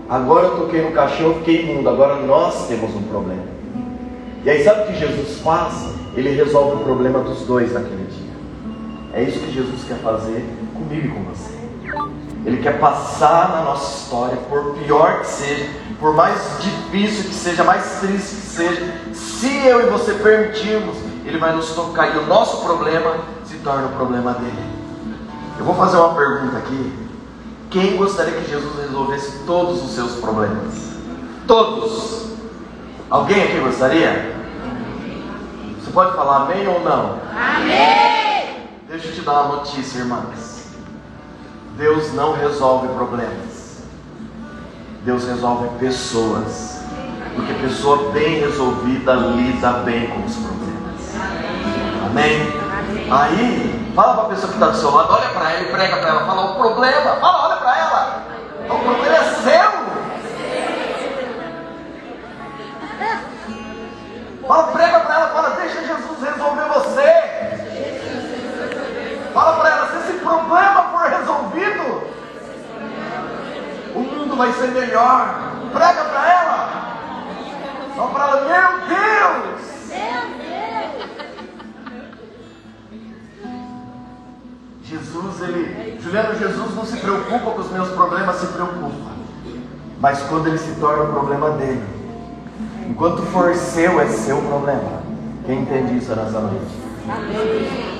Agora eu toquei no caixão, eu fiquei imundo. Agora nós temos um problema. E aí sabe o que Jesus faz? Ele resolve o problema dos dois naquele dia. É isso que Jesus quer fazer comigo e com você. Ele quer passar na nossa história, por pior que seja, por mais difícil que seja, mais triste que seja, se eu e você permitirmos, Ele vai nos tocar e o nosso problema se torna o problema dele. Eu vou fazer uma pergunta aqui. Quem gostaria que Jesus resolvesse todos os seus problemas? Todos! Alguém aqui gostaria? Você pode falar amém ou não? Amém! Deixa eu te dar uma notícia, irmãs. Deus não resolve problemas. Deus resolve pessoas. Porque pessoa bem resolvida lida bem com os problemas. Amém? Aí, fala para a pessoa que está do seu lado, olha para ela e prega para ela. Fala, o problema, fala, olha para ela. O problema é seu. Fala, prega para ela, fala, deixa Jesus resolver você. Fala para ela, se esse problema for resolvido, o mundo vai ser melhor. Prega para ela. Fala para ela, meu Deus. Jesus não se preocupa com os meus problemas, se preocupa. Mas quando ele se torna o problema dele, enquanto for seu, é seu problema. Quem entende isso nessa noite? Amém.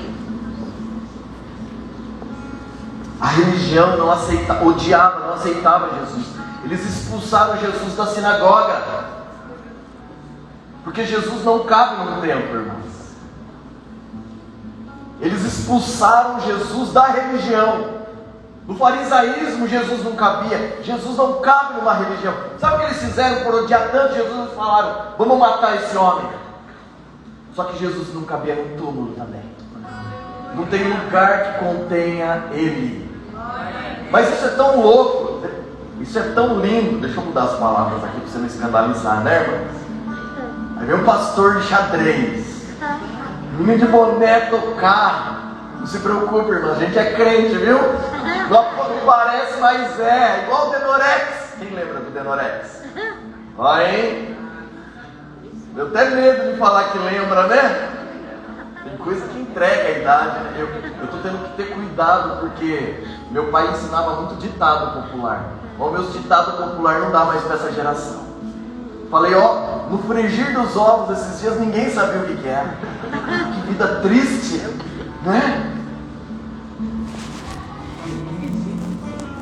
A religião não aceitava, odiava, não aceitava Jesus. Eles expulsaram Jesus da sinagoga, porque Jesus não cabe num templo, irmãos. Eles expulsaram Jesus da religião. No farisaísmo Jesus não cabia. Jesus não cabe numa religião. Sabe o que eles fizeram por odiar tanto Jesus? Eles falaram, vamos matar esse homem. Só que Jesus não cabia num túmulo também. Não tem lugar que contenha ele. Mas isso é tão louco, isso é tão lindo. Deixa eu mudar as palavras aqui para você não escandalizar, né, irmãos? Aí vem um pastor de xadrez, menino de boné tocar. Não se preocupe, irmão, a gente é crente, viu? Não parece, mas é igual o Denorex. Quem lembra do Denorex? Olha, hein? Eu até medo de falar que lembra, né? Tem coisa que entrega a idade, né? Eu estou tendo que ter cuidado, porque meu pai ensinava muito ditado popular. Bom, meus ditados popular não dá mais para essa geração. Falei, ó, no frigir dos ovos esses dias ninguém sabia o que era. Que vida triste, né?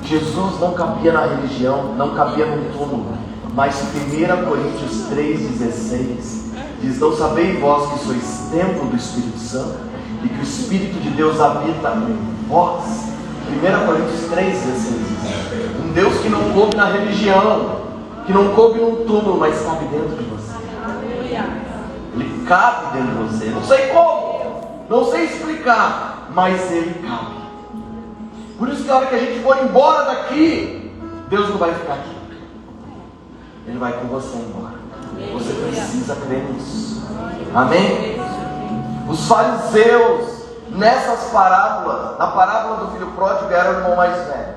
Jesus não cabia na religião, não cabia no túmulo. Mas 1 Coríntios 3,16 diz, não sabeis vós que sois templo do Espírito Santo e que o Espírito de Deus habita em vós? 1 Coríntios 3,16 diz, um Deus que não coube na religião, que não coube num túmulo, mas cabe dentro de você. Ele cabe dentro de você. Não sei como, não sei explicar, mas ele cabe. Por isso que a hora que a gente for embora daqui, Deus não vai ficar aqui. Ele vai com você embora. Você precisa crer nisso. Amém? Os fariseus, nessas parábolas, na parábola do filho pródigo, era o irmão mais velho.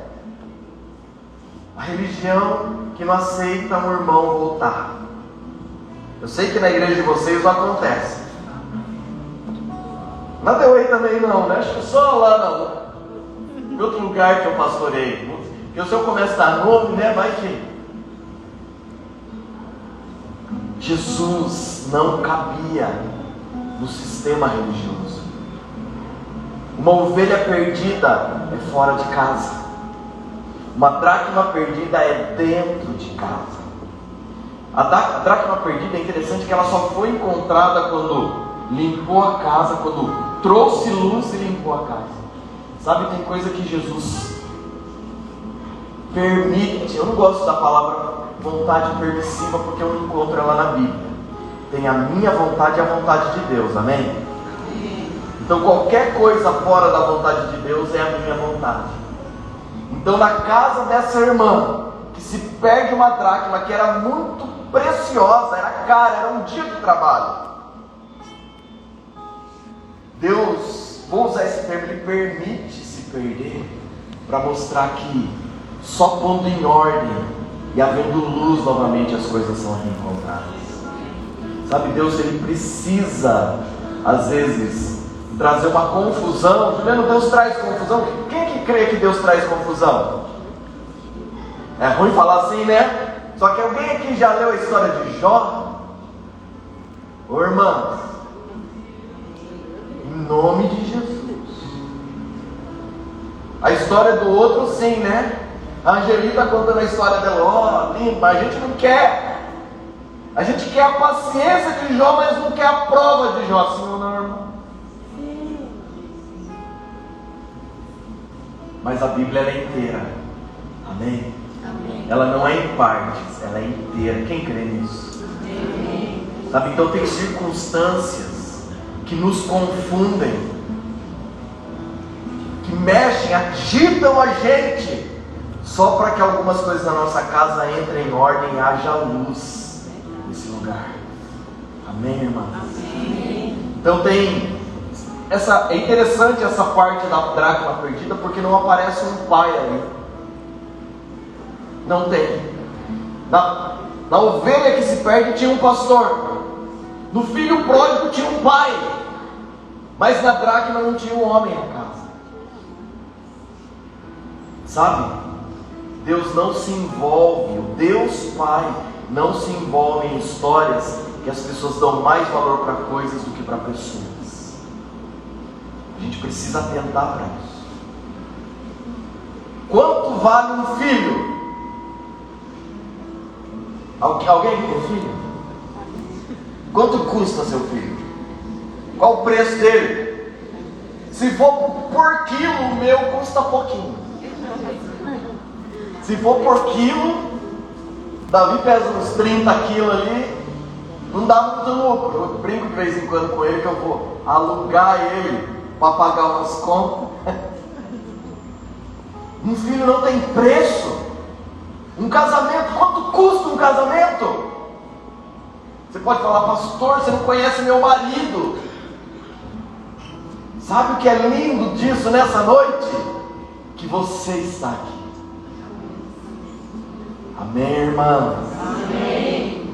A religião que não aceita um irmão voltar. Eu sei que na igreja de vocês não acontece. Na Deu aí também não, né? Acho que só lá não. Em outro lugar que eu pastorei. Porque se eu começo a dar nome, né? Vai que... Jesus não cabia no sistema religioso. Uma ovelha perdida é fora de casa. Uma dracma perdida é dentro de casa. A dracma perdida é interessante que ela só foi encontrada quando limpou a casa, quando trouxe luz e limpou a casa. Sabe, tem coisa que Jesus permite. Eu não gosto da palavra vontade permissiva, porque eu não encontro ela na Bíblia. Tem a minha vontade e a vontade de Deus, amém? Então qualquer coisa fora da vontade de Deus é a minha vontade. Então na casa dessa irmã, que se perde uma dracma que era muito preciosa, era cara, era um dia de trabalho, Deus, vou usar esse termo, Ele permite se perder, para mostrar que só pondo em ordem E havendo luz novamente, as coisas são reencontradas. Sabe, Deus, Ele precisa, às vezes, trazer uma confusão. Juliano, Deus traz confusão? Quem que crê que Deus traz confusão? É ruim falar assim, né? Só que alguém aqui já leu a história de Jó? Ô irmãos, em nome de Jesus. A história do outro sim, né? A Angeli está contando a história dela, ó, limpa, a gente não quer. A gente quer a paciência de Jó, mas não quer a prova de Jó, sim ou não, irmão? Mas a Bíblia ela é inteira. Amém? Amém. Ela não é em partes, ela é inteira. Quem crê nisso? Amém. Sabe, então tem circunstâncias que nos confundem, que mexem, agitam a gente, só para que algumas coisas da nossa casa entrem em ordem e haja luz nesse lugar. Amém, irmã? Amém. Então é interessante essa parte da dracma perdida, porque não aparece um pai ali. Não tem. Na ovelha que se perde tinha um pastor. No filho pródigo tinha um pai. Mas na dracma não tinha um homem na casa. Sabe? Deus não se envolve, o Deus Pai não se envolve em histórias que as pessoas dão mais valor para coisas do que para pessoas. A gente precisa atentar para isso. Quanto vale um filho? Alguém tem filho? Quanto custa seu filho? Qual o preço dele? Se for por quilo, o meu custa pouquinho. Se for por quilo, Davi pesa uns 30 quilos ali, não dá muito lucro. Eu brinco de vez em quando com ele que eu vou alugar ele para pagar umas contas. Um filho não tem preço. Um casamento, quanto custa um casamento? Você pode falar, pastor, você não conhece meu marido. Sabe o que é lindo disso nessa noite? Que você está aqui. Amém, irmãos? Amém.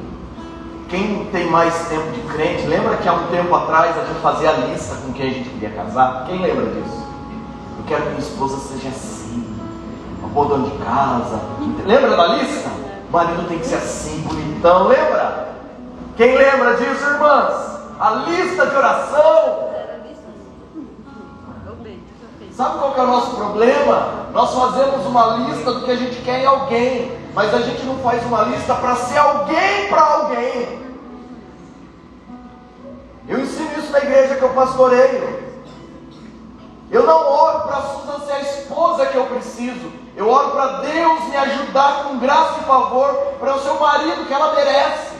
Quem tem mais tempo de crente, lembra que há um tempo atrás a gente fazia a lista com quem a gente queria casar? Quem lembra disso? Eu quero que minha esposa seja assim, uma boa dona de casa. Lembra da lista? O marido tem que ser assim, bonitão, lembra? Quem lembra disso, irmãs? A lista de oração. Sabe qual que é o nosso problema? Nós fazemos uma lista do que a gente quer em alguém, mas a gente não faz uma lista para ser alguém para alguém. Eu ensino isso na igreja que eu pastoreio. Eu não oro para a Susan ser a esposa que eu preciso. Eu oro para Deus me ajudar com graça e favor para eu ser o marido que ela merece.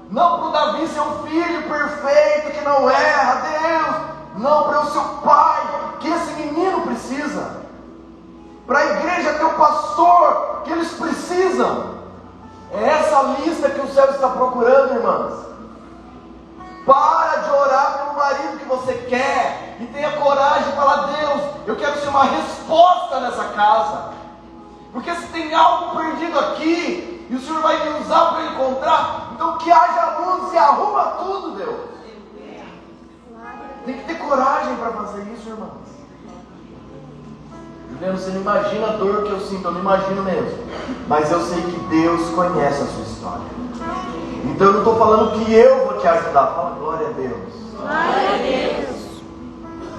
Não para o Davi ser um filho perfeito que não erra, Deus. Não, para eu ser o pai que esse menino precisa. Para a igreja ter o pastor que eles precisam. É essa lista que o céu está procurando, irmãs. Para de orar pelo marido que você quer e tenha coragem de falar, Deus, eu quero ser uma resposta nessa casa. Porque se tem algo perdido aqui e o Senhor vai me usar para encontrar, então que haja luz e arruma tudo, Deus. Tem que ter coragem para fazer isso, irmãos. Juliano, você não imagina a dor que eu sinto, eu não imagino mesmo. Mas eu sei que Deus conhece a sua história. Então eu não estou falando que eu vou te ajudar. Fala glória a Deus. Glória a Deus.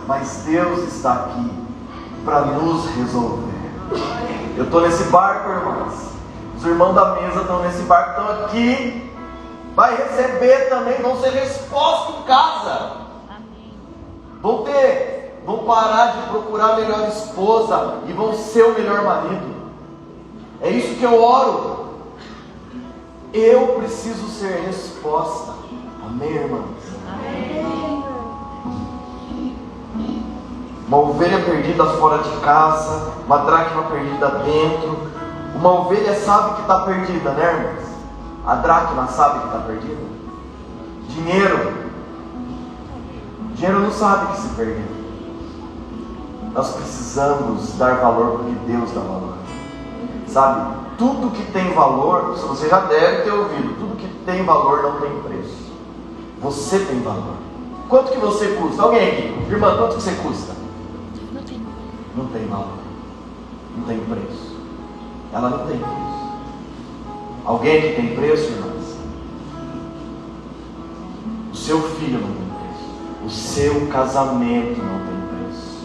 Mas Deus está aqui para nos resolver. Eu estou nesse barco, irmãos. Os irmãos da mesa estão nesse barco, estão aqui. Vai receber também, vão ser resposta em casa. Vão parar de procurar a melhor esposa e vão ser o melhor marido. É isso que eu oro. Eu preciso ser resposta. Amém, irmãos? Amém. Uma ovelha perdida fora de casa, uma dracma perdida dentro. Uma ovelha sabe que está perdida, né, irmãos? A dracma sabe que está perdida. Dinheiro não sabe que se perdeu. Nós precisamos dar valor porque Deus dá valor. Sabe, tudo que tem valor, você já deve ter ouvido, tudo que tem valor não tem preço. Você tem valor. Quanto que você custa? Alguém aqui, irmã, quanto que você custa? Não tem. Não tem valor. Não tem preço. Ela não tem preço. Alguém aqui tem preço, irmãs? O seu filho não tem preço. O seu casamento não tem preço.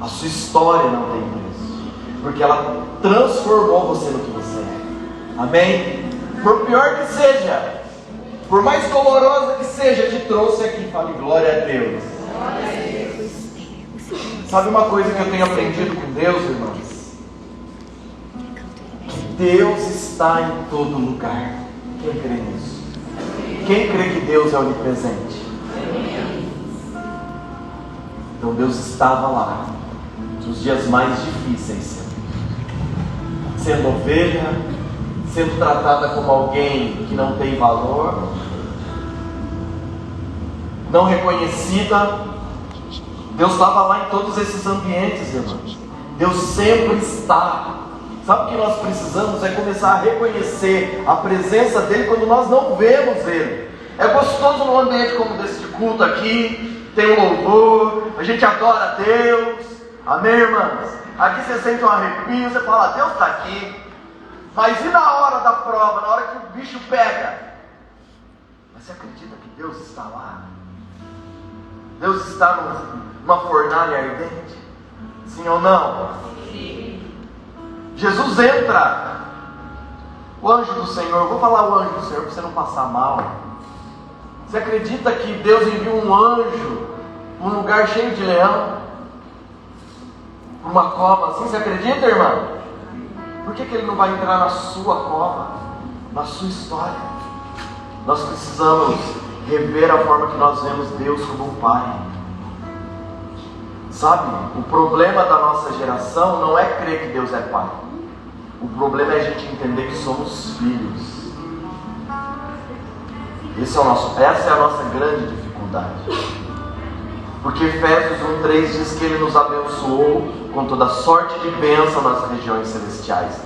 A sua história não tem preço. Porque ela transformou você no que você é. Amém? Por pior que seja, por mais dolorosa que seja, te trouxe aqui. Fale glória a Deus. Sabe uma coisa que eu tenho aprendido com Deus, irmãos? Deus está em todo lugar. Quem crê nisso? Quem crê que Deus é onipresente? Então Deus estava lá nos dias mais difíceis, sendo ovelha, sendo tratada como alguém que não tem valor, não reconhecida. Deus estava lá em todos esses ambientes, irmãos. Deus sempre está. Sabe o que nós precisamos? É começar a reconhecer a presença dele quando nós não vemos ele. É gostoso num ambiente como desse de culto aqui, tem um louvor, a gente adora a Deus. Amém, irmãs? Aqui você sente um arrepio, você fala, Deus está aqui. Mas e na hora da prova, na hora que o bicho pega? Mas você acredita que Deus está lá? Deus está numa fornalha ardente? Sim ou não? Sim. Jesus entra. O anjo do Senhor, vou falar o anjo do Senhor para você não passar mal. Você acredita que Deus enviou um anjo para um lugar cheio de leão? Para uma cova assim? Você acredita, irmão? Por que ele não vai entrar na sua cova? Na sua história? Nós precisamos rever a forma que nós vemos Deus como um pai. Sabe, o problema da nossa geração não é crer que Deus é pai. O problema é a gente entender que somos filhos. Essa é a nossa grande dificuldade. Porque Efésios 1:3 diz que Ele nos abençoou com toda sorte de bênção nas regiões celestiais.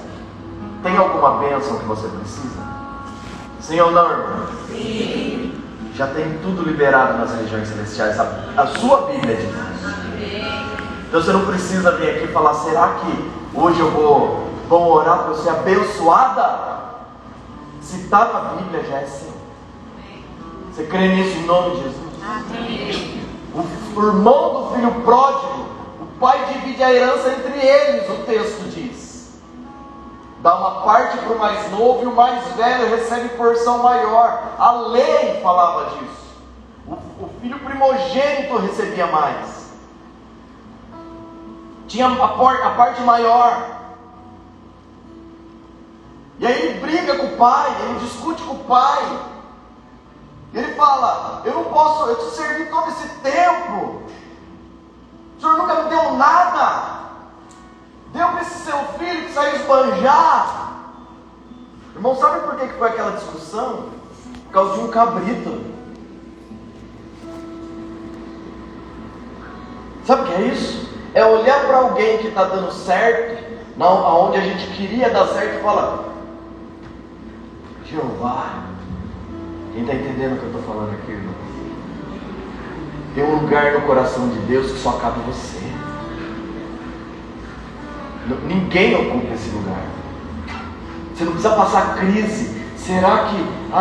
Tem alguma bênção que você precisa? Sim ou não, irmão? Sim. Já tem tudo liberado nas regiões celestiais. A sua Bíblia diz isso. Então você não precisa vir aqui e falar, será que hoje eu vou orar para eu ser abençoada? Se está na Bíblia, já é seu. Você crê nisso em nome de Jesus? Amém. O irmão do filho pródigo, o pai divide a herança entre eles, o texto diz. Dá uma parte para o mais novo e o mais velho recebe porção maior. A lei falava disso. O filho primogênito recebia mais. Tinha a parte maior. E aí ele briga com o pai, ele discute com o pai. Ele fala, eu te servi todo esse tempo. O senhor nunca me deu nada. Deu para esse seu filho que saiu esbanjar. Irmão, sabe por que foi aquela discussão? Por causa de um cabrito. Sabe o que é isso? É olhar para alguém que está dando certo, aonde a gente queria dar certo, e falar, Jeová, quem está entendendo o que eu estou falando aqui, irmão? Tem um lugar no coração de Deus que só cabe você. Ninguém ocupa esse lugar. Você não precisa passar crise. Será que,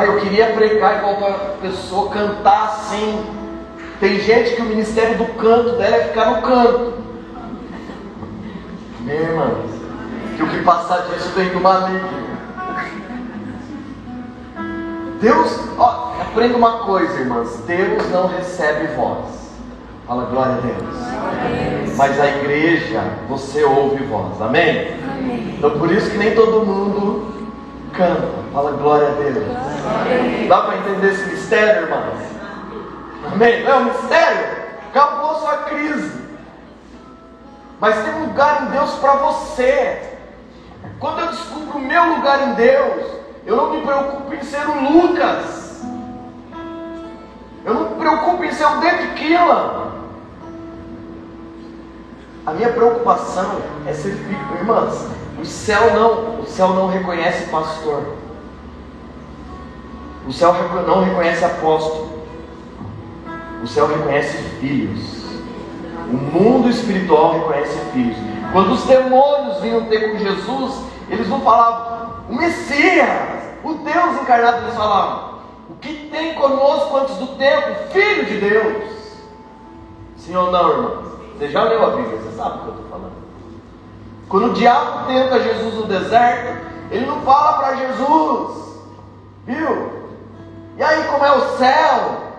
eu queria pregar igual para a pessoa, cantar assim. Tem gente que o ministério do canto dela é ficar no canto. Meu irmão, que o que passar disso vem do maligno. Deus, aprenda uma coisa, irmãs. Deus não recebe voz. Fala glória a Deus. Mas a igreja, você ouve voz. Amém? Amém. Então por isso que nem todo mundo canta. Fala glória a Deus. Amém. Dá para entender esse mistério, irmãs? Amém? Não é um mistério? Acabou sua crise. Mas tem um lugar em Deus para você. Quando eu descubro o meu lugar em Deus, eu não me preocupo em ser o Lucas. Eu não me preocupo em ser o David Keelan. A minha preocupação é ser filho. Irmãs, O céu não reconhece pastor. O céu não reconhece apóstolo. O céu reconhece filhos. O mundo espiritual reconhece filhos. Quando os demônios vinham ter com Jesus, eles não falavam o Messias, o Deus encarnado. Eles falavam: o que tem conosco antes do tempo? Filho de Deus. Sim ou não, irmãos? Você já leu a Bíblia, você sabe o que eu estou falando. Quando o diabo tenta Jesus no deserto, ele não fala para Jesus: viu? E aí, como é o céu?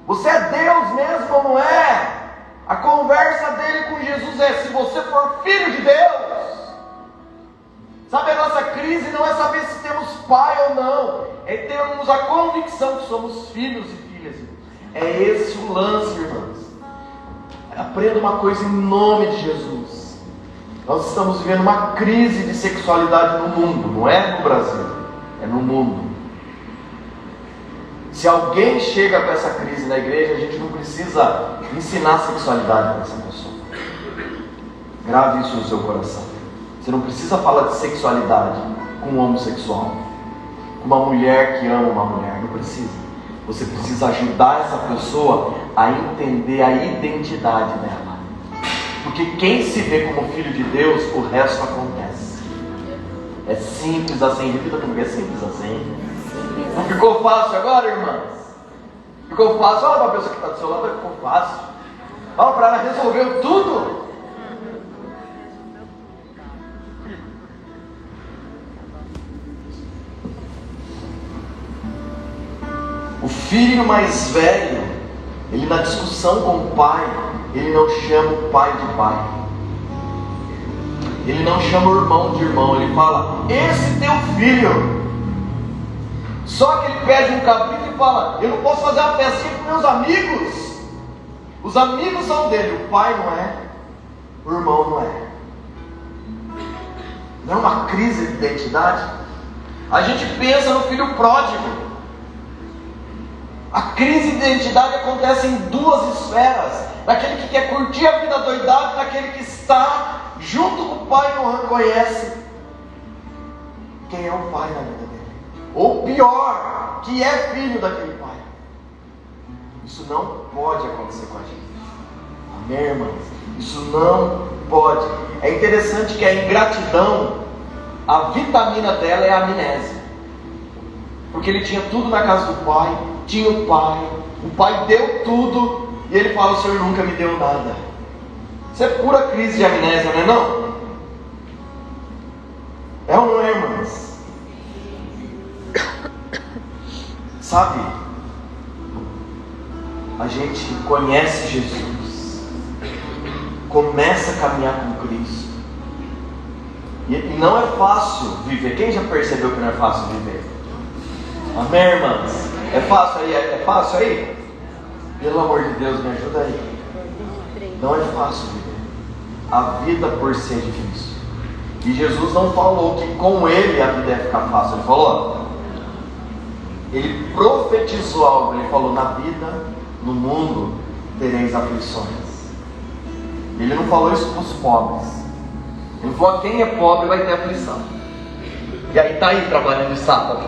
Você é Deus mesmo ou não é? A conversa dele com Jesus é: se você for filho de Deus. Sabe, a nossa crise não é saber se temos pai ou não, é termos a convicção que somos filhos e filhas. É esse o lance, irmãos. Aprenda uma coisa em nome de Jesus. Nós estamos vivendo uma crise de sexualidade no mundo, não é no Brasil, é no mundo. Se alguém chega com essa crise na igreja, a gente não precisa ensinar sexualidade para essa pessoa. Grave isso no seu coração. Você não precisa falar de sexualidade com um homossexual, com uma mulher que ama uma mulher, não precisa. Você precisa ajudar essa pessoa a entender a identidade dela. Porque quem se vê como filho de Deus, o resto acontece. É simples assim, repita comigo, é simples assim. Não ficou fácil agora, irmãs? Ficou fácil? Olha para a pessoa que está do seu lado, ficou fácil. Olha para ela, resolveu tudo. O filho mais velho, ele na discussão com o pai, ele não chama o pai de pai. Ele não chama o irmão de irmão. Ele fala: esse teu filho. Só que ele pede um cabrito e fala: eu não posso fazer uma festinha com meus amigos. Os amigos são dele, o pai não é, o irmão não é. Não é uma crise de identidade? A gente pensa no filho pródigo. A crise de identidade acontece em duas esferas: daquele que quer curtir a vida doidada, daquele que está junto com o pai e não reconhece quem é o pai na vida dele. Ou pior, que é filho daquele pai. Isso não pode acontecer com a gente. Amém, irmãos? Isso não pode. É interessante que a ingratidão, a vitamina dela é a amnésia. Porque ele tinha tudo na casa do pai, tinha o pai deu tudo, e ele fala: o Senhor nunca me deu nada. Isso é pura crise de amnésia, não é não? É ou não é, irmãos? Sabe, a gente conhece Jesus, começa a caminhar com Cristo, e não é fácil viver. Quem já percebeu que não é fácil viver? Amém, irmãs? É fácil aí? É fácil aí? Pelo amor de Deus, me ajuda aí. Não é fácil viver. A vida por si é difícil. E Jesus não falou que com Ele a vida ia ficar fácil. Ele falou, Ele profetizou algo. Ele falou: na vida, no mundo, tereis aflições. Ele não falou isso para os pobres. Ele falou: quem é pobre vai ter aflição. E aí está aí trabalhando de sábado.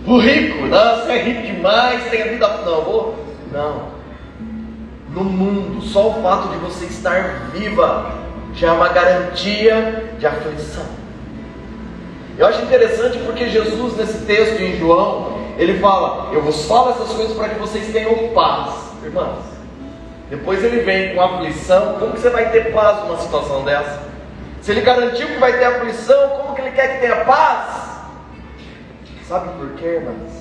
O rico, nossa, é rico demais, tem a vida. Não. No mundo, só o fato de você estar viva já é uma garantia de aflição. Eu acho interessante porque Jesus, nesse texto em João, ele fala: eu vos falo essas coisas para que vocês tenham paz. Irmãos, depois ele vem com aflição. Como que você vai ter paz numa situação dessa? Se ele garantiu que vai ter aflição, como que ele quer que tenha paz? Sabe por quê, irmãos?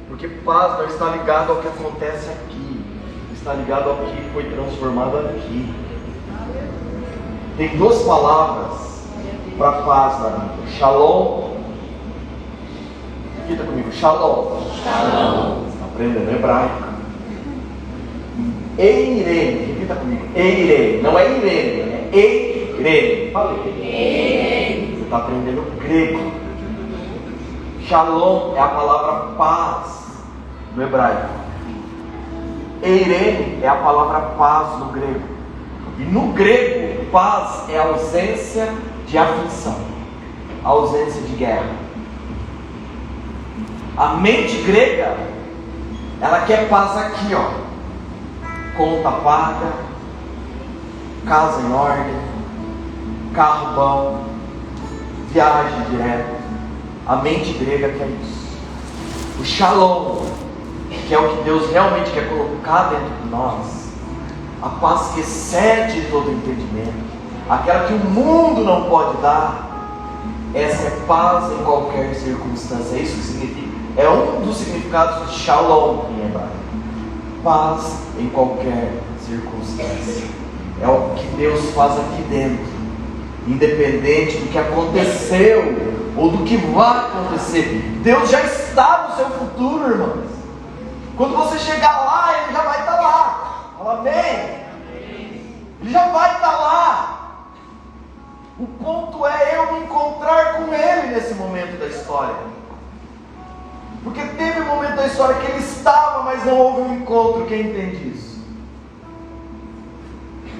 Porque paz não está ligado ao que acontece aqui, está ligado ao que foi transformado aqui. Tem duas palavras para paz na Bíblia: shalom. Repita comigo: shalom. Shalom. Aprendendo hebraico. Eirene. Repita comigo: eirene. Não é irene, é eirene. Fala aí. Você está aprendendo grego. Shalom é a palavra paz no hebraico. Eirene é a palavra paz no grego. E no grego, paz é a ausência de aflição, a ausência de guerra. A mente grega, ela quer paz aqui, ó. Conta paga, casa em ordem, carro bom, viagem direta. A mente grega quer isso. O shalom, que é o que Deus realmente quer colocar dentro de nós, a paz que excede todo entendimento, aquela que o mundo não pode dar, essa é paz em qualquer circunstância. É isso que significa. É um dos significados de shalom em hebraico. Paz em qualquer circunstância. É o que Deus faz aqui dentro, independente do que aconteceu ou do que vai acontecer. Deus já está no seu futuro, irmãos. Quando você chegar lá, Ele já vai estar lá. Fala amém? Ele já vai estar lá. O ponto é eu me encontrar com Ele nesse momento da história. Porque teve um momento da história que Ele estava, mas não houve um encontro. Quem entende isso?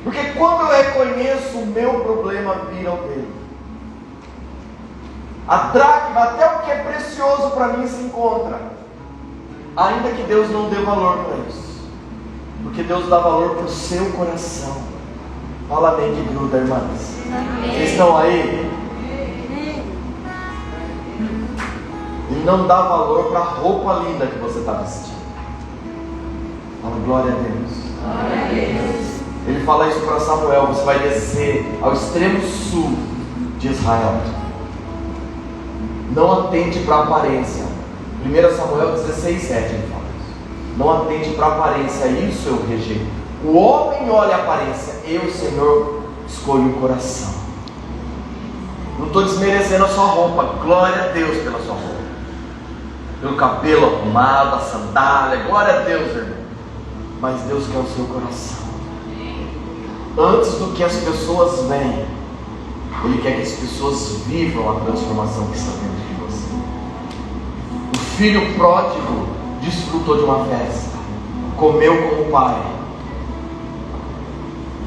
Porque quando eu reconheço o meu problema vir ao dele, a dracma, até o que é precioso para mim se encontra, ainda que Deus não dê valor para isso, porque Deus dá valor para o seu coração. Fala amém que gruda, irmãs. Vocês estão aí? Ele não dá valor para a roupa linda que você está vestindo. Fala glória a Deus. Glória a Deus. Ele fala isso para Samuel: você vai descer ao extremo sul de Israel. Não atente para a aparência. 1 Samuel 16:7 ele fala isso. Não atente para a aparência, isso eu rejeito. O homem olha a aparência, eu, Senhor, escolho o coração. Não estou desmerecendo a sua roupa, glória a Deus pela sua roupa, pelo cabelo arrumado, a sandália, glória a Deus, irmão. Mas Deus quer o seu coração. Antes do que as pessoas veem, Ele quer que as pessoas vivam a transformação que está dentro de você. O filho pródigo desfrutou de uma festa, comeu com o pai.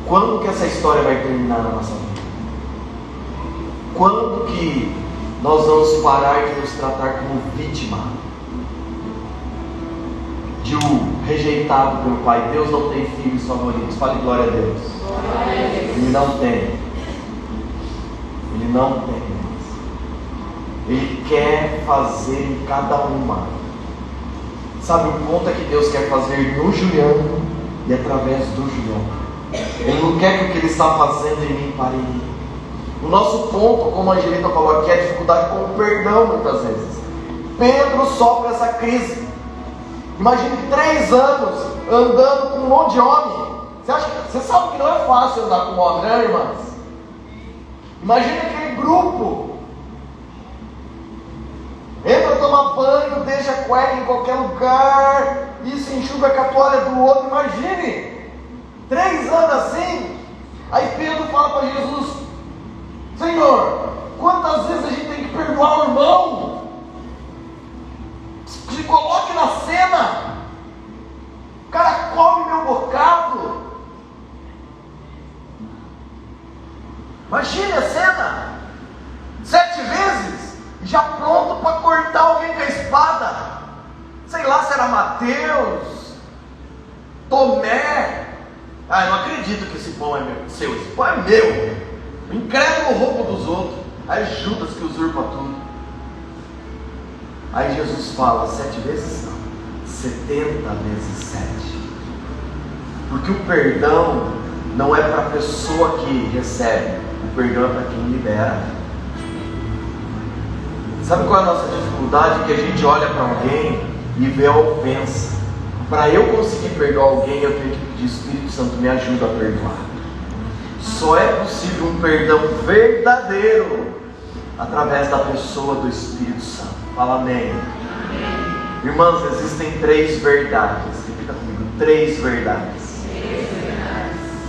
Quando que essa história vai terminar na nossa vida? Quando que nós vamos parar de nos tratar como vítima de um rejeitado pelo pai? Deus não tem filhos favoritos. Fale glória a Deus. Ele não tem. Ele não tem. Ele quer fazer em cada uma. Sabe, o ponto é que Deus quer fazer no Juliano e através do Juliano. Ele não quer que o que Ele está fazendo em mim pare em mim. O nosso ponto, como a Angelita falou aqui, é a dificuldade com o perdão muitas vezes. Pedro sofre essa crise. Imagine 3 anos andando com um monte de homem. Você sabe que não é fácil andar com um homem, né, irmãs? Imagine aquele grupo. Entra tomar banho, deixa a cueca em qualquer lugar e se enxuga com a toalha do outro. Imagine 3 anos assim. Aí Pedro fala para Jesus: Senhor, quantas vezes a gente tem que perdoar o irmão? Se coloque na cena. O cara come meu bocado. Imagine a cena. 7 vezes, já pronto para cortar alguém com a espada. Sei lá se era Mateus, Tomé. Eu não acredito que esse pão é meu. Seu, esse pão é meu. Incrédulo roubo dos outros. Aí Judas que usurpa tudo. Aí Jesus fala: 7 vezes não, 70 vezes 7. Porque o perdão não é para a pessoa que recebe, o perdão é para quem libera. Sabe qual é a nossa dificuldade? Que a gente olha para alguém e vê a ofensa. Para eu conseguir perdoar alguém, eu tenho que pedir: Espírito Santo, me ajuda a perdoar. Só é possível um perdão verdadeiro através da pessoa do Espírito Santo. Fala amém. Irmãs, existem 3 verdades. Repita comigo: 3 verdades.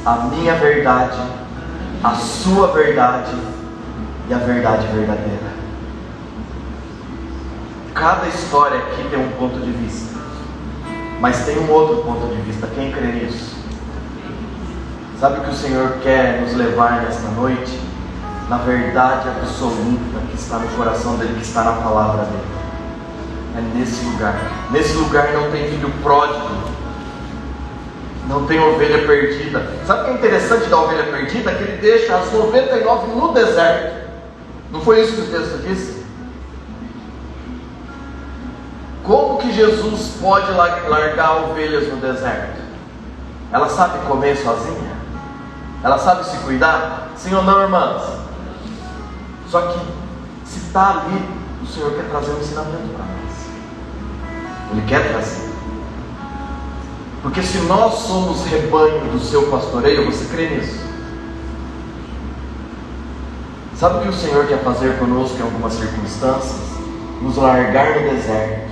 A minha verdade, a sua verdade e a verdade verdadeira. Cada história aqui tem um ponto de vista. Mas tem um outro ponto de vista. Quem crê nisso? Sabe o que o Senhor quer nos levar nesta noite? Na verdade absoluta que está no coração dele, que está na palavra dele. É nesse lugar. Nesse lugar não tem filho pródigo, não tem ovelha perdida. Sabe o que é interessante da ovelha perdida? Que ele deixa as 99 no deserto. Não foi isso que o texto disse? Como que Jesus pode largar ovelhas no deserto? Ela sabe comer sozinha? Ela sabe se cuidar? Sim ou não, irmãs? Só que se está ali, o Senhor quer trazer um ensinamento para nós. Ele quer trazer. Porque se nós somos rebanho do seu pastoreio, você crê nisso? Sabe o que o Senhor quer fazer conosco em algumas circunstâncias? Nos largar no deserto.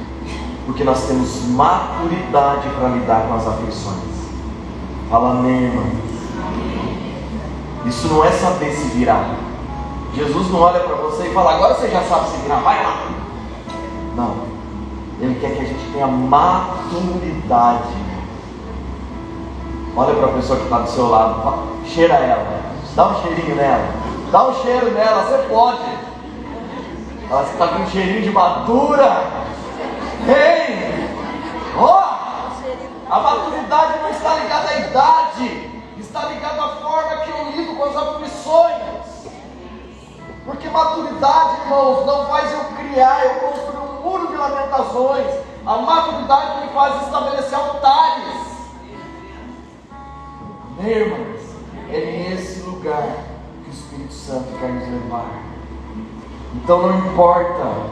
Porque nós temos maturidade para lidar com as aflições. Fala amém, irmão. Isso não é saber se virar. Jesus não olha para você e fala, agora você já sabe se virar, vai lá. Não. Ele quer que a gente tenha maturidade. Olha para a pessoa que está do seu lado, cheira ela, dá um cheirinho nela, dá um cheiro nela, você pode. Ela está com um cheirinho de madura. Ei! A maturidade não está ligada à idade, está ligada à forma que eu lido com as aflições. Porque maturidade, irmãos, não faz eu criar, eu construir um muro de lamentações. A maturidade me faz estabelecer altares. Amém, irmãos? É nesse lugar que o Espírito Santo quer nos levar. Então não importa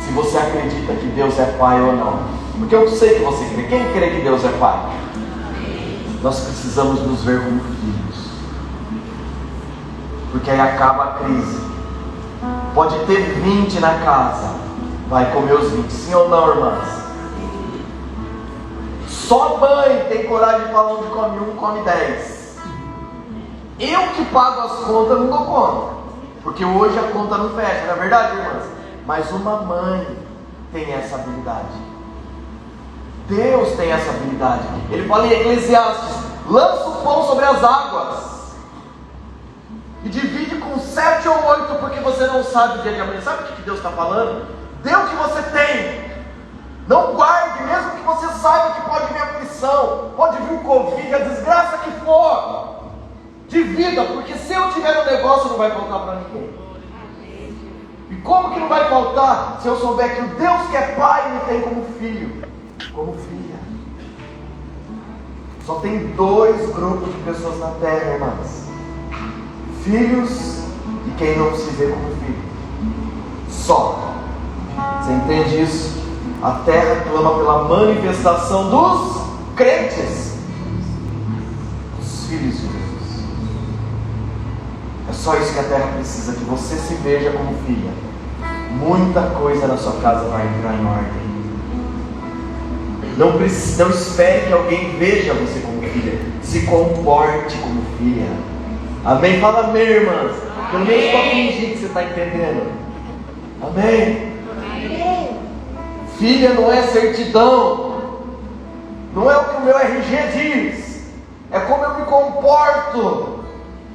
se você acredita que Deus é Pai ou não. Porque eu sei que você crê. Quem crê que Deus é Pai? Nós precisamos nos ver como filhos. Porque aí acaba a crise. Pode ter 20 na casa, vai comer os 20. Sim ou não, irmãs? Só mãe tem coragem de falar onde come 1, come 10. Eu que pago as contas não dou conta. Porque hoje a conta não fecha, não é verdade, irmãs? Mas uma mãe tem essa habilidade. Deus tem essa habilidade. Ele fala em Eclesiastes: lança o pão sobre as águas e divide com 7 ou 8, porque você não sabe o dia de amanhã. Sabe o que Deus está falando? Dê o que você tem. Não guarde, mesmo que você saiba que pode vir aflição, pode vir o Covid, a desgraça que for. Divida, porque se eu tiver um negócio não vai faltar para ninguém. E como que não vai faltar se eu souber que o Deus que é Pai me tem como filho, como filha? Só tem 2 grupos de pessoas na terra, irmãs: filhos e quem não se vê como filho. Só. Você entende isso? A terra clama pela manifestação dos crentes, dos filhos de Jesus. É só isso que a terra precisa, que você se veja como filha. Muita coisa na sua casa vai entrar em ordem. Não espere que alguém veja você como filha. Se comporte como filha. Amém? Fala amém, irmãs. Pelo menos para fingir que você está entendendo. Amém? Filha não é certidão. Não é o que o meu RG diz. É como eu me comporto.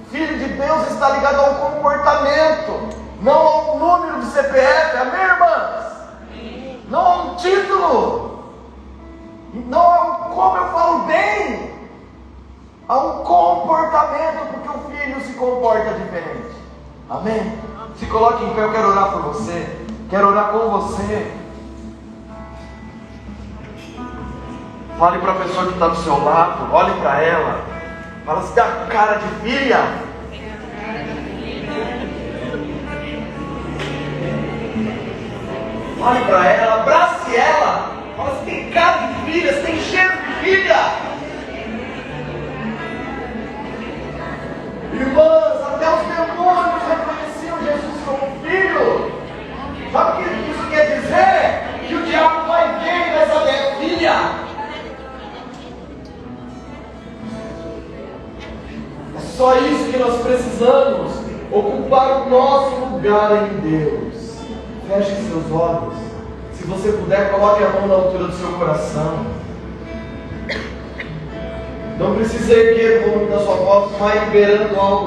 Filho de Deus está ligado a um comportamento, não a um número de CPF. Amém, irmãs? Não a um título, não a um como eu falo bem, a um comportamento, porque o filho se comporta diferente. Amém? Se coloque em pé, eu quero orar por você, quero orar com você. Fale para a pessoa que está do seu lado, olhe para ela, fala assim: dá cara de filha. Olhe para ela, abrace ela, fala assim: tem cara de filha, você tem cheiro de filha. Irmãs, até os demônios reconheciam Jesus como filho. Sabe o que isso quer dizer? Que o diabo vai ver e vai saber: é filha. É só isso que nós precisamos, ocupar o nosso lugar em Deus. Feche seus olhos. Se você puder, coloque a mão na altura do seu coração. Não precisa erguer o volume da sua voz, vai liberando algo